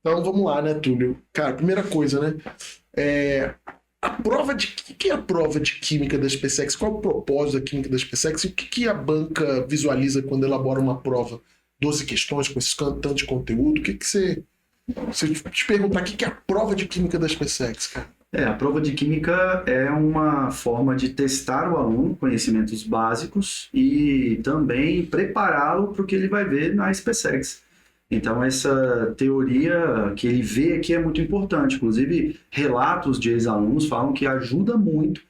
Então vamos lá, né, Túlio? Cara, primeira coisa, né? A prova de. O que é a prova de química da SpaceX? Qual é o propósito da química da SpaceX? E o que a banca visualiza quando elabora uma prova? 12 questões com esse tanto de conteúdo? O que você. Se eu te perguntar o que é a prova de química da SpaceX, cara? A prova de química é uma forma de testar o aluno, conhecimentos básicos, e também prepará-lo para o que ele vai ver na SpaceX. Então, essa teoria que ele vê aqui é muito importante. Inclusive, relatos de ex-alunos falam que ajuda muito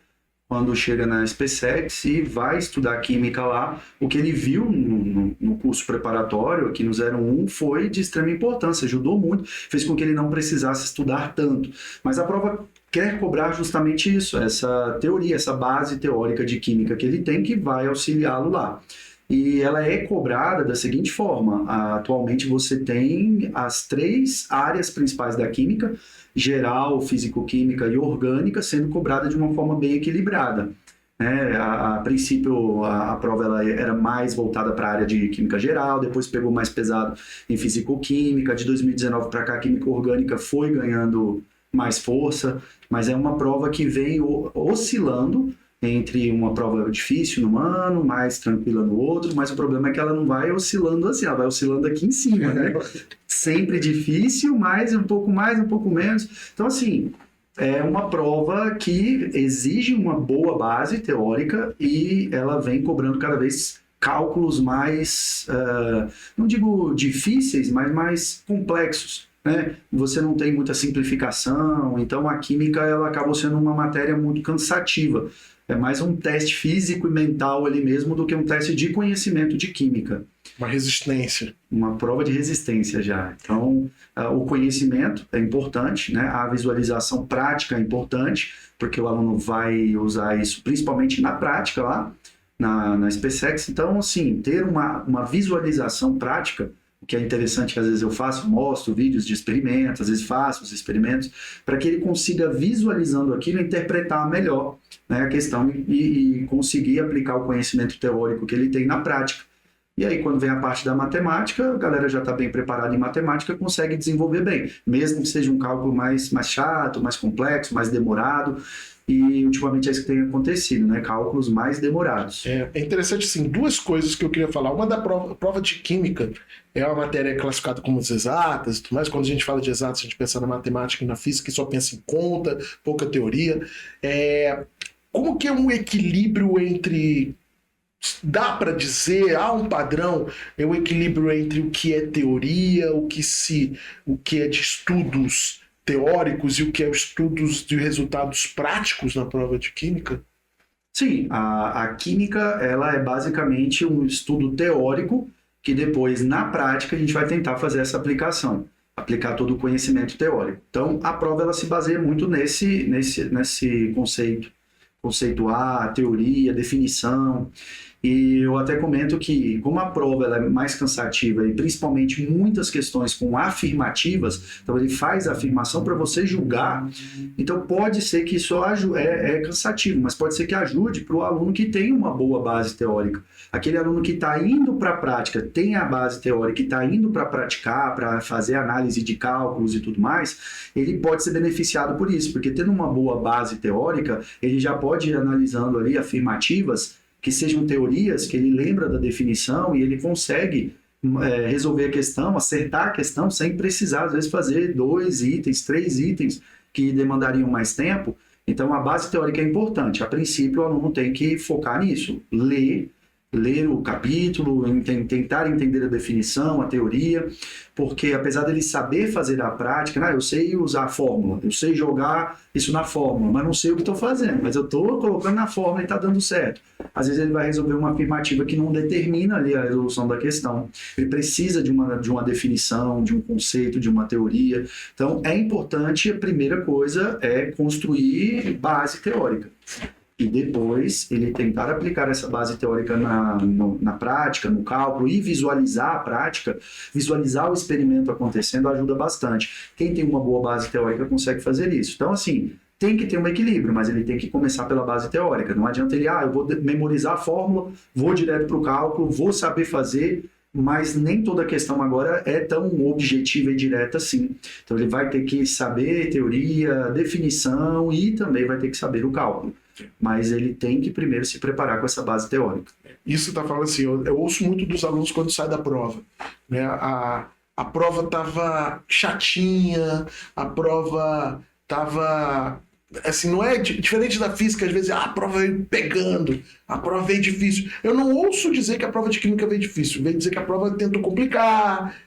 quando chega na SpaceX e vai estudar química lá. O que ele viu no curso preparatório, aqui no 01, foi de extrema importância, ajudou muito, fez com que ele não precisasse estudar tanto. Mas a prova quer cobrar justamente isso, essa teoria, essa base teórica de química que ele tem, que vai auxiliá-lo lá. E ela é cobrada da seguinte forma: atualmente você tem as 3 áreas principais da química, geral, físico-química e orgânica, sendo cobrada de uma forma bem equilibrada. A princípio, a prova ela era mais voltada para a área de química geral, depois pegou mais pesado em físico-química. De 2019 para cá, a química orgânica foi ganhando mais força, mas é uma prova que vem oscilando entre uma prova difícil num ano, mais tranquila no outro, mas o problema é que ela não vai oscilando assim, ela vai oscilando aqui em cima, né? Sempre difícil, mais, um pouco menos. Então, assim, é uma prova que exige uma boa base teórica e ela vem cobrando cada vez cálculos mais, não digo difíceis, mas mais complexos. Você não tem muita simplificação, então a química ela acabou sendo uma matéria muito cansativa. É mais um teste físico e mental ali mesmo do que um teste de conhecimento de química. Uma resistência. Uma prova de resistência já. Então, o conhecimento é importante, né? A visualização prática é importante, porque o aluno vai usar isso principalmente na prática lá, na SpaceX. Então, assim, ter uma visualização prática, o que é interessante, que às vezes eu mostro vídeos de experimentos, às vezes faço os experimentos, para que ele consiga, visualizando aquilo, interpretar melhor, né, a questão e conseguir aplicar o conhecimento teórico que ele tem na prática. E aí, quando vem a parte da matemática, a galera já está bem preparada em matemática, consegue desenvolver bem, mesmo que seja um cálculo mais chato, mais complexo, mais demorado. E ultimamente é isso que tem acontecido, né? Cálculos mais demorados. É interessante, assim, 2 coisas que eu queria falar. Uma da prova de química é uma matéria classificada como exatas e tudo mais. Quando a gente fala de exatas, a gente pensa na matemática e na física e só pensa em conta, pouca teoria. Como que é um equilíbrio entre... Dá para dizer, há um padrão, é um equilíbrio entre o que é teoria, o que é de estudos teóricos e o que é estudos de resultados práticos na prova de química? Sim, a química ela é basicamente um estudo teórico que depois, na prática, a gente vai tentar fazer essa aplicação, aplicar todo o conhecimento teórico. Então, a prova ela se baseia muito nesse conceito, conceituar, teoria, definição. E eu até comento que, como a prova ela é mais cansativa e principalmente muitas questões com afirmativas, então ele faz a afirmação para você julgar, então pode ser que isso é cansativo, mas pode ser que ajude para o aluno que tem uma boa base teórica. Aquele aluno que está indo para a prática, tem a base teórica e está indo para praticar, para fazer análise de cálculos e tudo mais, ele pode ser beneficiado por isso, porque tendo uma boa base teórica, ele já pode ir analisando ali afirmativas que sejam teorias, que ele lembra da definição e ele consegue resolver a questão, acertar a questão sem precisar, às vezes, fazer 2 itens, 3 itens que demandariam mais tempo. Então, a base teórica é importante. A princípio, o aluno tem que focar nisso, ler o capítulo, tentar entender a definição, a teoria, porque apesar dele saber fazer a prática, eu sei usar a fórmula, eu sei jogar isso na fórmula, mas não sei o que estou fazendo, mas eu estou colocando na fórmula e está dando certo. Às vezes ele vai resolver uma afirmativa que não determina ali a resolução da questão. Ele precisa de uma definição, de um conceito, de uma teoria. Então, é importante, a primeira coisa é construir base teórica. E depois ele tentar aplicar essa base teórica na prática, no cálculo, e visualizar a prática, visualizar o experimento acontecendo ajuda bastante. Quem tem uma boa base teórica consegue fazer isso. Então, assim, tem que ter um equilíbrio, mas ele tem que começar pela base teórica. Não adianta ele, eu vou memorizar a fórmula, vou direto para o cálculo, vou saber fazer, mas nem toda questão agora é tão objetiva e direta assim. Então ele vai ter que saber teoria, definição e também vai ter que saber o cálculo. Mas ele tem que primeiro se preparar com essa base teórica. Isso está falando assim, eu ouço muito dos alunos quando sai da prova, né? A prova estava chatinha, a prova estava... Assim, não é diferente da física, às vezes a prova veio pegando, a prova veio difícil. Eu não ouço dizer que a prova de química veio difícil, veio dizer que a prova tentou complicar.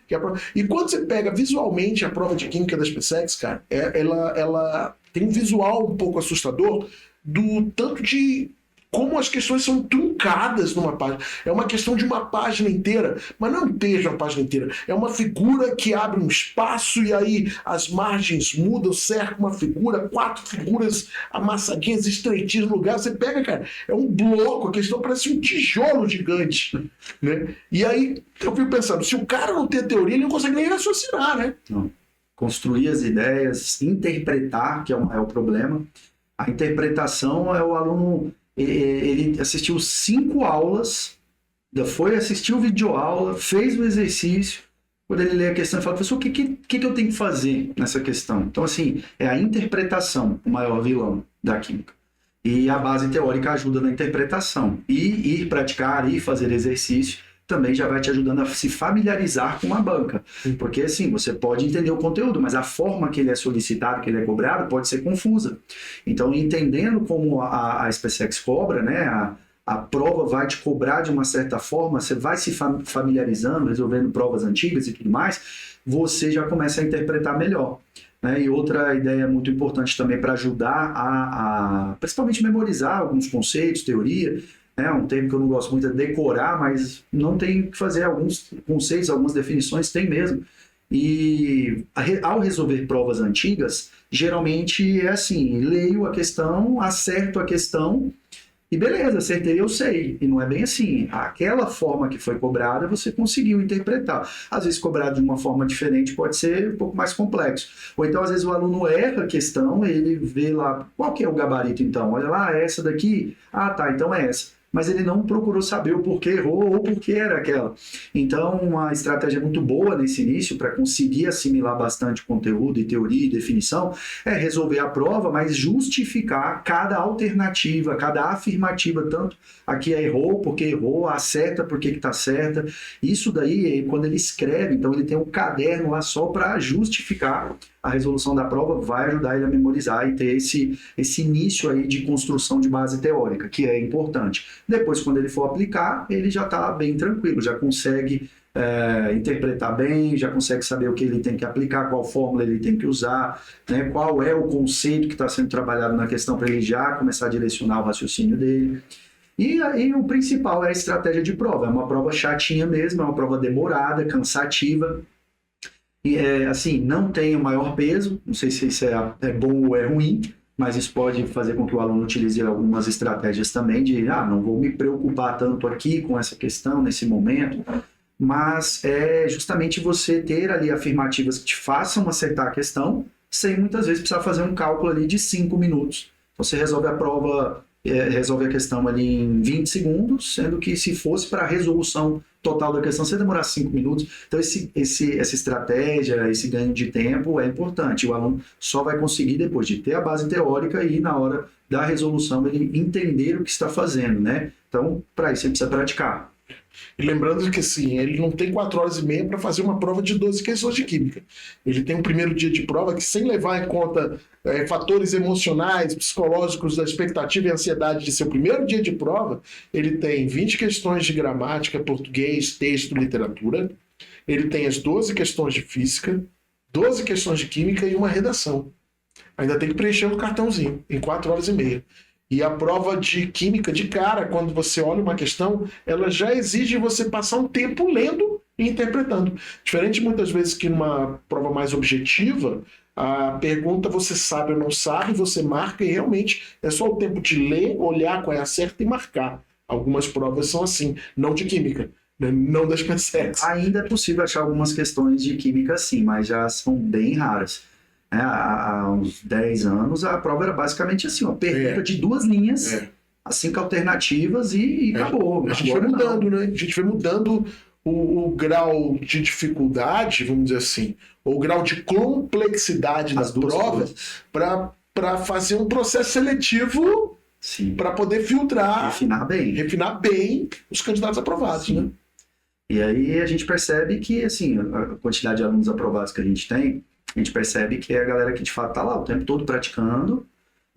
E quando você pega visualmente a prova de química da SpaceX, cara, ela tem um visual um pouco assustador do tanto de como as questões são truncadas numa página. É uma questão de uma página inteira, mas não inteira uma página inteira. É uma figura que abre um espaço e aí as margens mudam, cerca uma figura, 4 figuras amassadinhas, estreitinhas no lugar. Você pega, cara, é um bloco, a questão parece um tijolo gigante, né? E aí eu fico pensando, se o cara não tem teoria, ele não consegue nem raciocinar, né? Não. Construir as ideias, interpretar, que é o problema. A interpretação é o aluno... Ele assistiu 5 aulas, foi assistir o videoaula, fez o exercício. Quando ele lê a questão, ele fala, professor, o que eu tenho que fazer nessa questão? Então, assim, é a interpretação o maior vilão da química. E a base teórica ajuda na interpretação. E ir praticar, ir fazer exercício, também já vai te ajudando a se familiarizar com a banca. Porque, assim, você pode entender o conteúdo, mas a forma que ele é solicitado, que ele é cobrado, pode ser confusa. Então, entendendo como a SpaceX cobra, né, a prova vai te cobrar de uma certa forma, você vai se familiarizando, resolvendo provas antigas e tudo mais, você já começa a interpretar melhor. Né? E outra ideia muito importante também para ajudar a principalmente memorizar alguns conceitos, teoria, um termo que eu não gosto muito é decorar, mas não tem que fazer alguns conceitos, algumas definições, tem mesmo. E ao resolver provas antigas, geralmente é assim, leio a questão, acerto a questão e beleza, acertei, eu sei. E não é bem assim. Aquela forma que foi cobrada, você conseguiu interpretar. Às vezes, cobrado de uma forma diferente pode ser um pouco mais complexo. Ou então, às vezes, o aluno erra a questão, ele vê lá, qual que é o gabarito então? Olha lá, essa daqui? Ah, tá, então é essa. Mas ele não procurou saber o porquê errou ou por que era aquela. Então, uma estratégia muito boa nesse início para conseguir assimilar bastante conteúdo e teoria e definição é resolver a prova, mas justificar cada alternativa, cada afirmativa, tanto aqui errou, porque errou, acerta, porque que está certa. Isso daí, quando ele escreve, então ele tem um caderno lá só para justificar a resolução da prova, vai ajudar ele a memorizar e ter esse início aí de construção de base teórica, que é importante. Depois, quando ele for aplicar, ele já está bem tranquilo, já consegue interpretar bem, já consegue saber o que ele tem que aplicar, qual fórmula ele tem que usar, né, qual é o conceito que está sendo trabalhado na questão para ele já começar a direcionar o raciocínio dele. E aí o principal é a estratégia de prova. É uma prova chatinha mesmo, é uma prova demorada, cansativa. E, assim, não tem o maior peso, não sei se isso é bom ou é ruim, mas isso pode fazer com que o aluno utilize algumas estratégias também de, não vou me preocupar tanto aqui com essa questão, nesse momento, mas é justamente você ter ali afirmativas que te façam acertar a questão, sem muitas vezes precisar fazer um cálculo ali de 5 minutos. Você resolve a prova, resolve a questão ali em 20 segundos, sendo que se fosse para a resolução total da questão, você demorar 5 minutos. Então, essa estratégia, esse ganho de tempo é importante. O aluno só vai conseguir, depois de ter a base teórica e na hora da resolução, ele entender o que está fazendo, né? Então, para isso, ele precisa praticar. E lembrando que assim, ele não tem 4 horas e meia para fazer uma prova de 12 questões de química. Ele tem um primeiro dia de prova que, sem levar em conta fatores emocionais, psicológicos da expectativa e ansiedade de seu primeiro dia de prova, ele tem 20 questões de gramática, português, texto, literatura. Ele tem as 12 questões de física, 12 questões de química e uma redação. Ainda tem que preencher o cartãozinho em 4 horas e meia. E a prova de química, de cara, quando você olha uma questão, ela já exige você passar um tempo lendo e interpretando. Diferente muitas vezes que numa prova mais objetiva, a pergunta você sabe ou não sabe, você marca e realmente é só o tempo de ler, olhar qual é a certa e marcar. Algumas provas são assim, não de química, né? Não das SpaceX. Ainda é possível achar algumas questões de química sim, mas já são bem raras. Há uns 10 anos a prova era basicamente assim, uma pergunta de 2 linhas, as 5 alternativas e acabou. A gente vai mudando, né? A gente vai mudando o grau de dificuldade, vamos dizer assim, ou o grau de complexidade da prova para fazer um processo seletivo para poder filtrar, refinar bem os candidatos aprovados, né? E aí a gente percebe que, assim, a quantidade de alunos aprovados que a gente tem, a gente percebe que é a galera que de fato está lá o tempo todo praticando,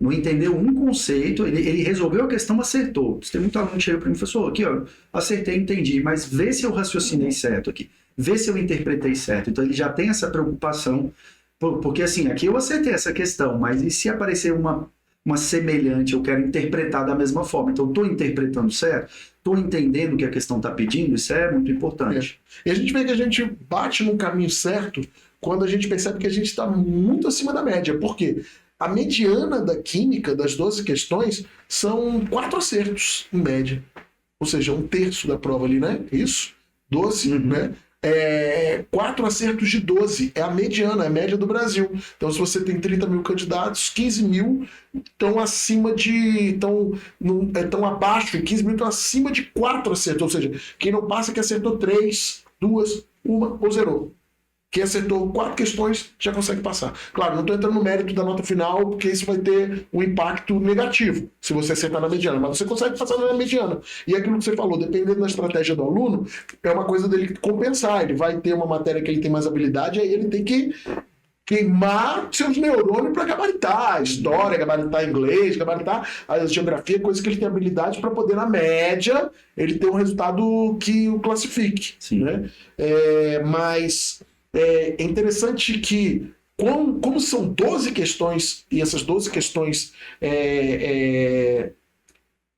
não entendeu um conceito, ele resolveu a questão, acertou. Tem muito aluno que chega para mim e fala assim, aqui, ó, acertei, entendi, mas vê se eu raciocinei certo aqui, vê se eu interpretei certo. Então ele já tem essa preocupação, porque assim, aqui eu acertei essa questão, mas e se aparecer uma semelhante, eu quero interpretar da mesma forma. Então, estou interpretando certo? Estou entendendo o que a questão está pedindo? Isso é muito importante. E a gente vê que a gente bate no caminho certo quando a gente percebe que a gente está muito acima da média. Por quê? A mediana da química, das 12 questões, são 4 acertos, em média. Ou seja, 1/3 da prova ali, né? Isso? 12, né? 4 acertos de 12 é a mediana, é a média do Brasil. Então, se você tem 30 mil candidatos, 15 mil estão acima de. Estão abaixo, e 15 mil estão acima de 4 acertos. Ou seja, quem não passa é que acertou 3, 2, 1 ou 0. Quem acertou 4 questões já consegue passar. Claro, não estou entrando no mérito da nota final, porque isso vai ter um impacto negativo se você acertar na mediana, mas você consegue passar na mediana. E aquilo que você falou, dependendo da estratégia do aluno, é uma coisa dele compensar. Ele vai ter uma matéria que ele tem mais habilidade, aí ele tem que queimar seus neurônios para gabaritar história, gabaritar inglês, gabaritar a geografia, coisas que ele tem habilidade para poder, na média, ele ter um resultado que o classifique. Sim. Né? Mas é interessante que, como são 12 questões, e essas 12 questões,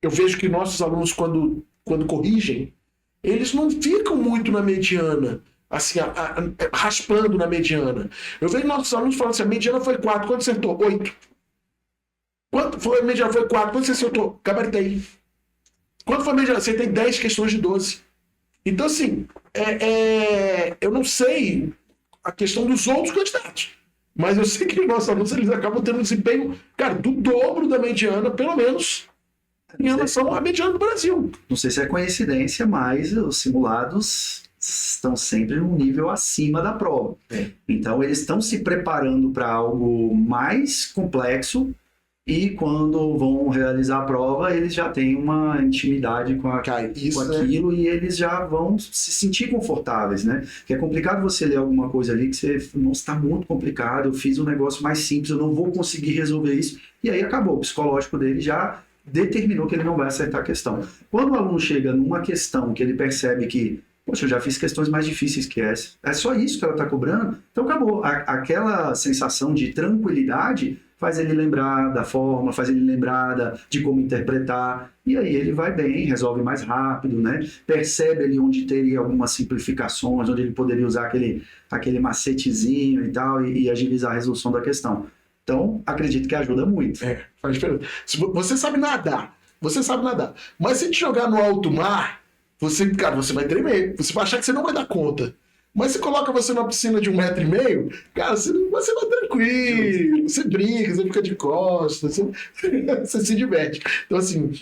eu vejo que nossos alunos, quando corrigem, eles não ficam muito na mediana, assim, raspando na mediana. Eu vejo nossos alunos falando assim, a mediana foi 4, quanto acertou? 8. Quanto foi a mediana? Foi 4, quanto você acertou? Gabaritei. Quanto foi a mediana? Acertei 10 questões de 12. Então, assim, eu não sei a questão dos outros candidatos, mas eu sei que os nossos alunos, eles acabam tendo um desempenho, cara, do dobro da mediana, pelo menos, em relação à mediana do Brasil. Não sei se é coincidência, mas os simulados estão sempre num nível acima da prova. Então, eles estão se preparando para algo mais complexo, e quando vão realizar a prova, eles já têm uma intimidade com aquilo, e eles já vão se sentir confortáveis, né? Porque é complicado você ler alguma coisa ali que você, nossa, está muito complicado, eu fiz um negócio mais simples, eu não vou conseguir resolver isso, e aí acabou, o psicológico dele já determinou que ele não vai acertar a questão. Quando o aluno chega numa questão que ele percebe que, poxa, eu já fiz questões mais difíceis que essa, é só isso que ela está cobrando, então acabou. Aquela sensação de tranquilidade faz ele lembrar da forma, faz ele lembrar de como interpretar, e aí ele vai bem, resolve mais rápido, né? Percebe ali onde teria algumas simplificações, onde ele poderia usar aquele macetezinho e tal, e agilizar a resolução da questão. Então, acredito que ajuda muito. Faz diferença. Você sabe nadar, mas se te jogar no alto mar, você vai tremer, você vai achar que você não vai dar conta. Mas se coloca você numa piscina de 1,5 metro, cara, você vai tranquilo, você brinca, você fica de costas, você se diverte. Então, assim,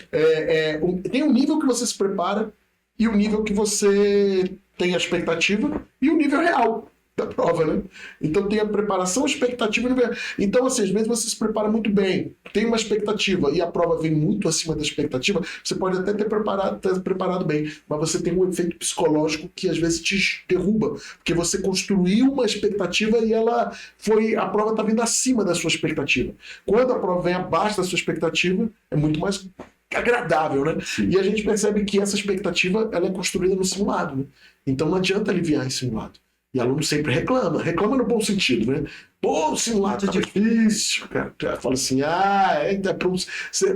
tem um nível que você se prepara e o nível que você tem a expectativa e o nível real da prova, né? Então tem a preparação, a expectativa e o nível. Então, assim, às vezes você se prepara muito bem, tem uma expectativa e a prova vem muito acima da expectativa, você pode até ter preparado bem, mas você tem um efeito psicológico que às vezes te derruba, porque você construiu uma expectativa e a prova está vindo acima da sua expectativa. Quando a prova vem abaixo da sua expectativa, é muito mais agradável, né? Sim. E a gente percebe que essa expectativa ela é construída no simulado, né? Então não adianta aliviar em simulado. E aluno sempre reclama no bom sentido, né? Pô, o simulado tá difícil, cara. Fala assim,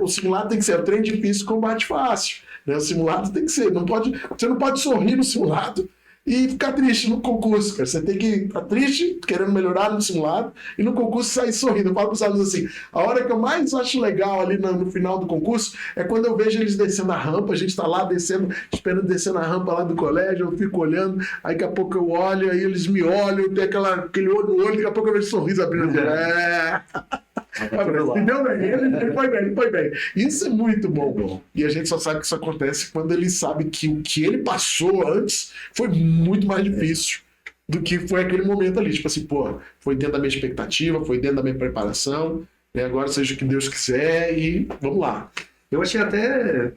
o simulado tem que ser o trem difícil, combate fácil. Né? O simulado tem que ser, você não pode sorrir no simulado e ficar triste no concurso, cara. Você tem que estar triste, querendo melhorar no simulado, e no concurso sair sorrindo. Eu falo para os alunos assim, a hora que eu mais acho legal ali no final do concurso é quando eu vejo eles descendo a rampa, a gente está lá descendo, esperando descer na rampa lá do colégio, eu fico olhando, aí daqui a pouco eu olho, aí eles me olham, tem aquele olho no olho, daqui a pouco eu vejo sorriso abrindo. Ele foi bem. Isso é muito bom. E a gente só sabe que isso acontece quando ele sabe que o que ele passou antes foi muito mais difícil do que foi aquele momento ali. Tipo assim, pô, foi dentro da minha expectativa, foi dentro da minha preparação, né? Agora seja o que Deus quiser e vamos lá. Eu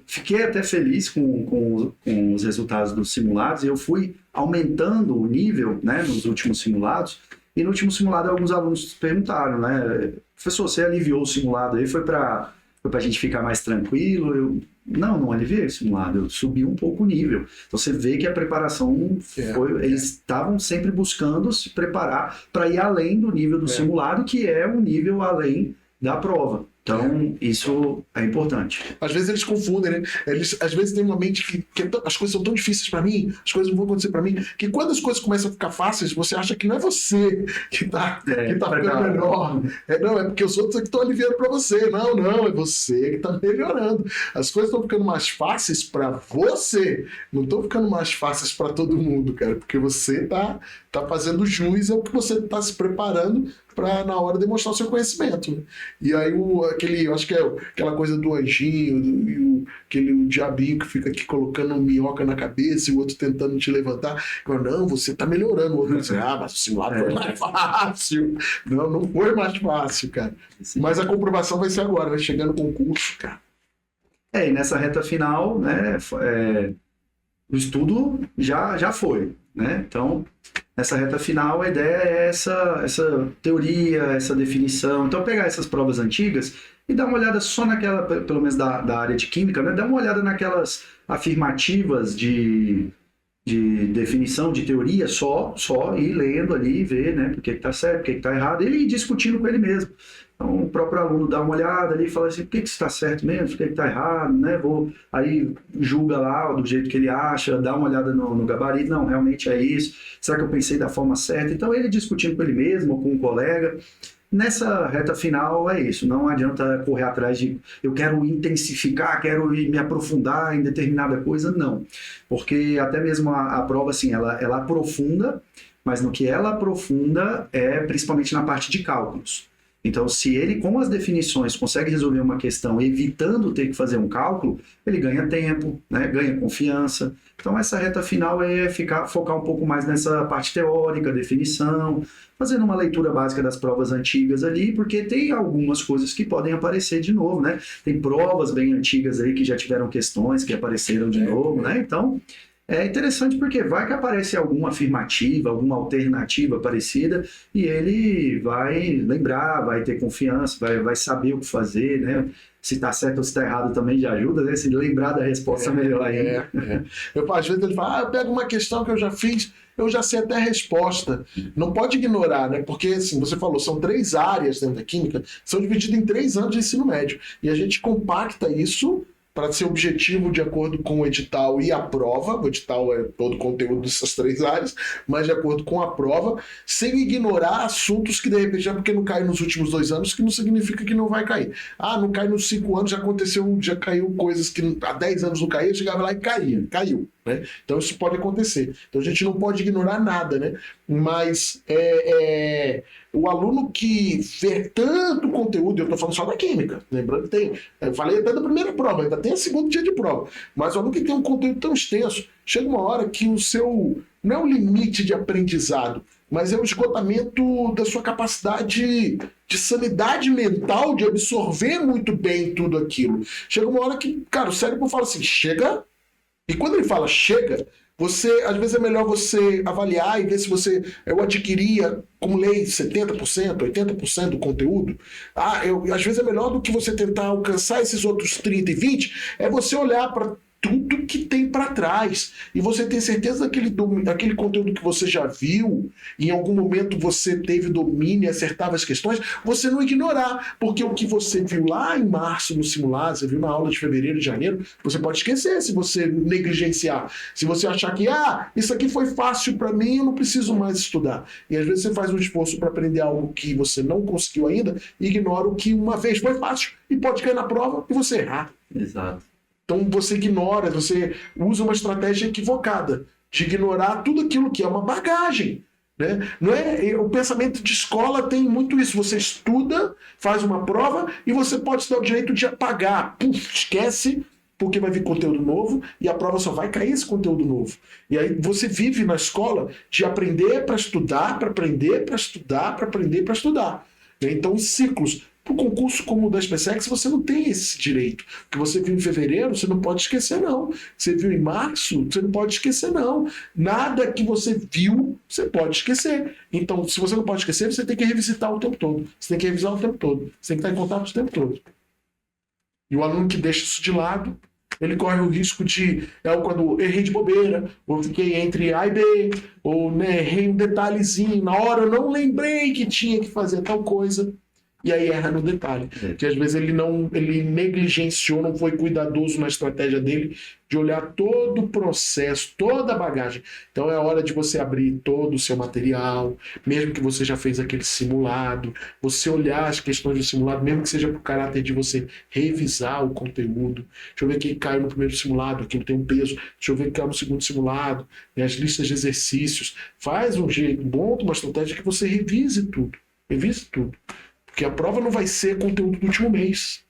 fiquei até feliz com os resultados dos simulados, e eu fui aumentando o nível, né, nos últimos simulados. E no último simulado, alguns alunos perguntaram, né, professor, você aliviou o simulado aí, foi para a gente ficar mais tranquilo? Não aliviei o simulado, eu subi um pouco o nível. Então você vê que a preparação eles estavam sempre buscando se preparar para ir além do nível do simulado, que é um nível além da prova. Então, isso é importante. Às vezes eles confundem, né? Às vezes tem uma mente que as coisas são tão difíceis para mim, as coisas não vão acontecer para mim, que quando as coisas começam a ficar fáceis, você acha que não é você que tá ficando melhor. Não, é porque os outros que estão aliviando para você. Não, é você que tá melhorando. As coisas estão ficando mais fáceis para você, não estão ficando mais fáceis para todo mundo, cara, porque você tá fazendo jus ao que você tá se preparando para na hora demonstrar o seu conhecimento, né? E aí eu acho que é aquela coisa do anjinho, o diabinho que fica aqui colocando minhoca na cabeça e o outro tentando te levantar. Não, você tá melhorando. O outro diz, mas o simulado foi mais fácil. Não foi mais fácil, cara. Sim. Mas a comprovação vai ser agora, vai chegar no concurso, cara. E nessa reta final, né, o estudo já foi, né? Então, nessa reta final, a ideia é essa teoria, essa definição. Então, pegar essas provas antigas e dar uma olhada só naquela, pelo menos da área de química, né? Dar uma olhada naquelas afirmativas de definição de teoria, só ir lendo ali, ver, né, por que está certo, por que está errado, ele ir discutindo com ele mesmo. Então, o próprio aluno dá uma olhada ali e fala assim, por que está certo mesmo, por que está errado, né? Aí julga lá do jeito que ele acha, dá uma olhada no gabarito, não, realmente é isso, será que eu pensei da forma certa? Então, ele discutindo com ele mesmo ou com um colega. Nessa reta final é isso, não adianta correr atrás de eu quero intensificar, quero me aprofundar em determinada coisa, não. Porque até mesmo a prova, assim, ela aprofunda, mas no que ela aprofunda é principalmente na parte de cálculos. Então, se ele, com as definições, consegue resolver uma questão evitando ter que fazer um cálculo, ele ganha tempo, né? Ganha confiança. Então, essa reta final é focar um pouco mais nessa parte teórica, definição, fazendo uma leitura básica das provas antigas ali, porque tem algumas coisas que podem aparecer de novo, né? Tem provas bem antigas aí que já tiveram questões que apareceram de novo, né? Então, é interessante porque vai que aparece alguma afirmativa, alguma alternativa parecida e ele vai lembrar, vai ter confiança, vai saber o que fazer, né? Se está certo ou se está errado também já ajuda, né? Se lembrar da resposta melhor ainda. Às vezes ele fala, eu pego uma questão que eu já fiz, eu já sei até a resposta. Não pode ignorar, né? Porque, assim, você falou, são 3 áreas dentro da química, são divididas em 3 anos de ensino médio. E a gente compacta isso para ser objetivo de acordo com o edital e a prova. O edital é todo o conteúdo dessas 3 áreas, mas de acordo com a prova, sem ignorar assuntos que de repente já porque não cai nos últimos 2 anos, que não significa que não vai cair. Não cai nos 5 anos, já caiu coisas que há 10 anos não caía, chegava lá e caiu. Né? Então isso pode acontecer. Então a gente não pode ignorar nada, né? Mas o aluno que vê tanto conteúdo, eu estou falando só da química, lembrando que tem, eu falei até da primeira prova, ainda tem o segundo dia de prova, mas o aluno que tem um conteúdo tão extenso, chega uma hora que o seu, não é o limite de aprendizado, mas é o esgotamento da sua capacidade de sanidade mental, de absorver muito bem tudo aquilo. Chega uma hora que, cara, o cérebro fala assim, chega. E quando ele fala chega, às vezes é melhor você avaliar e ver se eu adquiria, como lei, 70%, 80% do conteúdo. Às vezes é melhor do que você tentar alcançar esses outros 30% e 20%, é você olhar para tudo que tem para trás. E você tem certeza daquele conteúdo que você já viu, em algum momento você teve domínio e acertava as questões, você não ignorar. Porque o que você viu lá em março no simulado, você viu na aula de fevereiro e janeiro, você pode esquecer se você negligenciar. Se você achar que, isso aqui foi fácil para mim, eu não preciso mais estudar. E às vezes você faz um esforço para aprender algo que você não conseguiu ainda, e ignora o que uma vez foi fácil e pode cair na prova e você errar. Exato. Então você ignora, você usa uma estratégia equivocada de ignorar tudo aquilo que é uma bagagem. Né? Não é, o pensamento de escola tem muito isso. Você estuda, faz uma prova e você pode se dar o direito de apagar. Puf, esquece, porque vai vir conteúdo novo e a prova só vai cair esse conteúdo novo. E aí você vive na escola de aprender para estudar, para aprender para estudar, para aprender para estudar. Então, ciclos. Para o concurso como o da SpaceX, você não tem esse direito. O que você viu em fevereiro, você não pode esquecer, não. Você viu em março, você não pode esquecer, não. Nada que você viu, você pode esquecer. Então, se você não pode esquecer, você tem que revisitar o tempo todo. Você tem que revisar o tempo todo. Você tem que estar em contato o tempo todo. E o aluno que deixa isso de lado, ele corre o risco de, quando errei de bobeira, ou fiquei entre A e B, ou né, errei um detalhezinho, na hora eu não lembrei que tinha que fazer tal coisa. E aí erra no detalhe. Que às vezes ele negligenciou, não foi cuidadoso na estratégia dele de olhar todo o processo, toda a bagagem. Então é hora de você abrir todo o seu material, mesmo que você já fez aquele simulado, você olhar as questões do simulado, mesmo que seja por caráter de você revisar o conteúdo. Deixa eu ver o que caiu no primeiro simulado, aquilo tem um peso. Deixa eu ver o que caiu no segundo simulado, as listas de exercícios. Faz um jeito, monta uma estratégia que você revise tudo. Revise tudo. Porque a prova não vai ser conteúdo do último mês.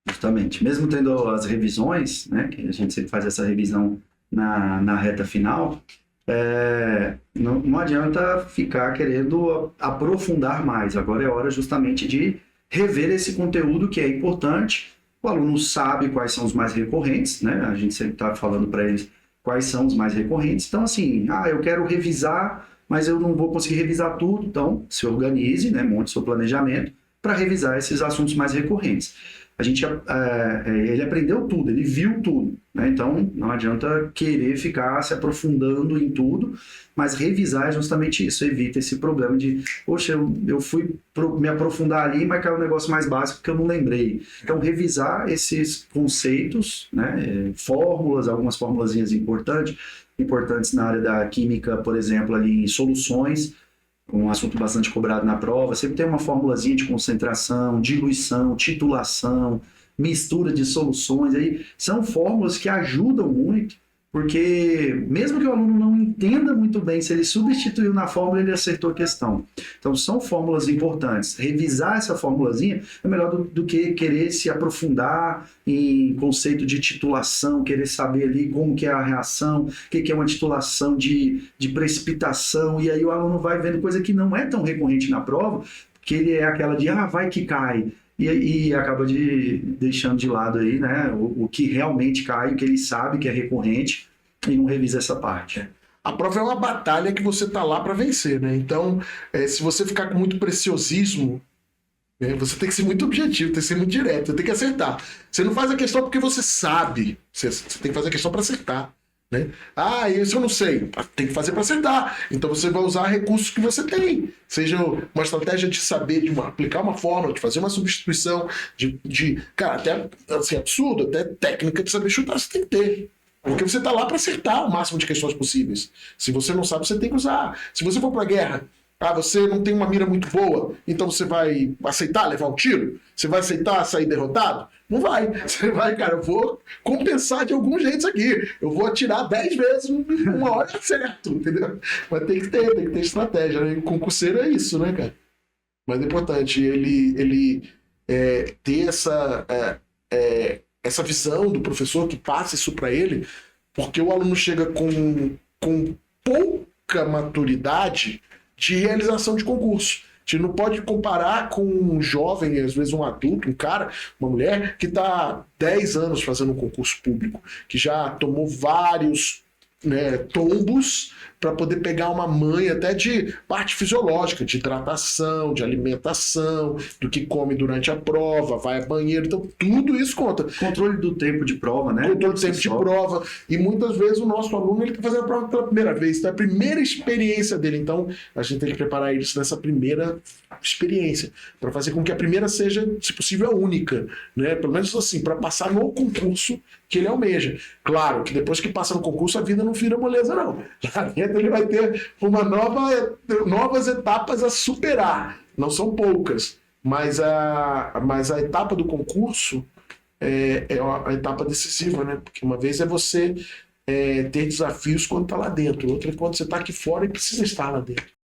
Justamente. Mesmo tendo as revisões, né, que a gente sempre faz essa revisão na reta final, não adianta ficar querendo aprofundar mais. Agora é hora justamente de rever esse conteúdo que é importante. O aluno sabe quais são os mais recorrentes, né? A gente sempre está falando para eles quais são os mais recorrentes. Então, assim, eu quero revisar, mas eu não vou conseguir revisar tudo, então se organize, né, monte seu planejamento para revisar esses assuntos mais recorrentes. Ele aprendeu tudo, ele viu tudo, né? Então não adianta querer ficar se aprofundando em tudo, mas revisar é justamente isso, evita esse problema de, poxa, eu fui me aprofundar ali, mas caiu um negócio mais básico que eu não lembrei. Então revisar esses conceitos, né, fórmulas, algumas formulazinhas importantes na área da química, por exemplo, ali em soluções, um assunto bastante cobrado na prova, sempre tem uma formulazinha de concentração, diluição, titulação, mistura de soluções, aí são fórmulas que ajudam muito, porque mesmo que o aluno não entenda muito bem, se ele substituiu na fórmula, ele acertou a questão. Então são fórmulas importantes. Revisar essa formulazinha é melhor do que querer se aprofundar em conceito de titulação, querer saber ali como que é a reação, o que é uma titulação de precipitação, e aí o aluno vai vendo coisa que não é tão recorrente na prova, que ele é aquela de, vai que cai. E acaba deixando de lado aí, né, o que realmente cai, o que ele sabe que é recorrente, e não revisa essa parte. A prova é uma batalha que você tá lá para vencer, né? Então, se você ficar com muito preciosismo, você tem que ser muito objetivo, tem que ser muito direto, tem que acertar. Você não faz a questão porque você sabe, você tem que fazer a questão para acertar. Né? Isso eu não sei. Tem que fazer para acertar. Então você vai usar recursos que você tem. Seja uma estratégia de saber, aplicar uma fórmula, de fazer uma substituição, cara, até assim, absurdo, até técnica de saber chutar você tem que ter. Porque você está lá para acertar o máximo de questões possíveis. Se você não sabe, você tem que usar. Se você for para a guerra, você não tem uma mira muito boa, então você vai aceitar levar um tiro? Você vai aceitar sair derrotado? Não vai. Você vai, cara, eu vou compensar de algum jeito isso aqui. Eu vou atirar 10 vezes uma hora certo, entendeu? Mas tem que ter estratégia, né? O concurseiro é isso, né, cara? Mas é importante ele ter essa visão do professor que passa isso para ele, porque o aluno chega com pouca maturidade de realização de concurso. A gente não pode comparar com um jovem, às vezes um adulto, um cara, uma mulher, que está 10 anos fazendo um concurso público, que já tomou vários tombos para poder pegar uma manha até de parte fisiológica, de hidratação, de alimentação, do que come durante a prova, vai ao banheiro, então tudo isso conta. Controle do tempo de prova, né? Controle do tempo de prova, e muitas vezes o nosso aluno está fazendo a prova pela primeira vez, então é a primeira experiência dele, então a gente tem que preparar eles nessa primeira experiência, para fazer com que a primeira seja, se possível, a única, né? Pelo menos assim, para passar no concurso que ele almeja. Claro que depois que passa no concurso a vida não vira moleza, não. Lá dentro ele vai ter novas etapas a superar. Não são poucas, mas a etapa do concurso é a etapa decisiva, né? Porque uma vez é você ter desafios quando está lá dentro. Outra é quando você está aqui fora e precisa estar lá dentro.